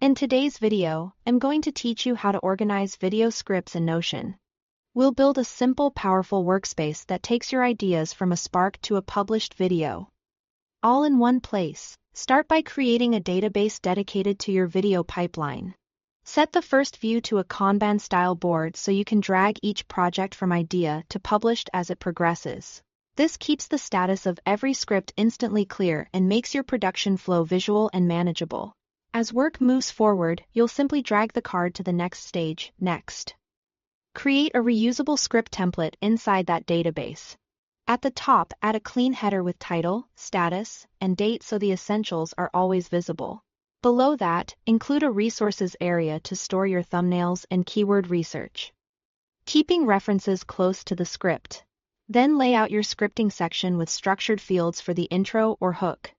In today's video, I'm going to teach you how to organize video scripts in Notion. We'll build a simple, powerful workspace that takes your ideas from a spark to a published video, all in one place. Start by creating a database dedicated to your video pipeline. Set the first view to a Kanban-style board so you can drag each project from idea to published as it progresses. This keeps the status of every script instantly clear and makes your production flow visual and manageable. As work moves forward, you'll simply drag the card to the next stage, Next. Create a reusable script template inside that database. At the top, add a clean header with title, status, and date so the essentials are always visible. Below that, include a resources area to store your thumbnails and keyword research, keeping references close to the script. Then lay out your scripting section with structured fields for the intro or hook,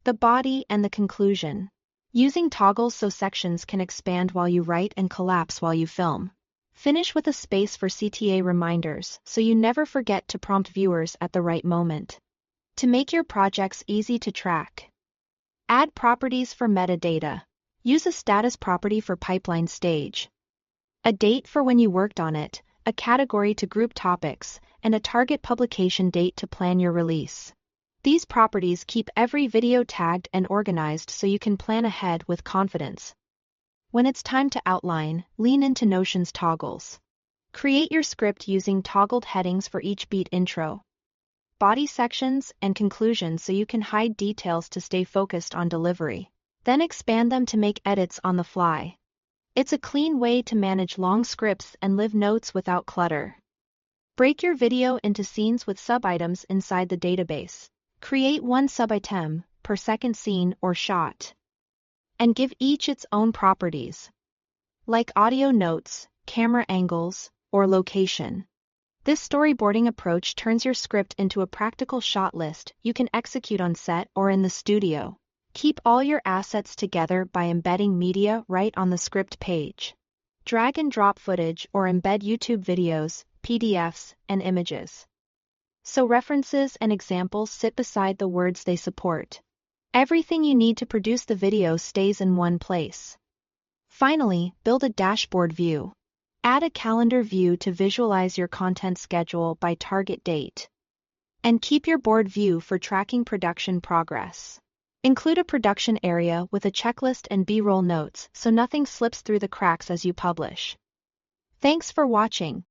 the body, and the conclusion, using toggles so sections can expand while you write and collapse while you film. Finish with a space for CTA reminders so you never forget to prompt viewers at the right moment. To make your projects easy to track, add properties for metadata. Use a status property for pipeline stage, a date for when you worked on it, a category to group topics, and a target publication date to plan your release. These properties keep every video tagged and organized so you can plan ahead with confidence. When it's time to outline, lean into Notion's toggles. Create your script using toggled headings for each beat, intro, body sections, and conclusion so you can hide details to stay focused on delivery. Then expand them to make edits on the fly. It's a clean way to manage long scripts and live notes without clutter. Break your video into scenes with sub-items inside the database. Create one sub-item per second scene or shot, and give each its own properties, like audio notes, camera angles, or location. This storyboarding approach turns your script into a practical shot list you can execute on set or in the studio. Keep all your assets together by embedding media right on the script page. Drag and drop footage or embed YouTube videos, PDFs, and images, so references and examples sit beside the words they support. Everything you need to produce the video stays in one place. Finally, build a dashboard view. Add a calendar view to visualize your content schedule by target date, and keep your board view for tracking production progress. Include a production area with a checklist and B-roll notes so nothing slips through the cracks as you publish. Thanks for watching.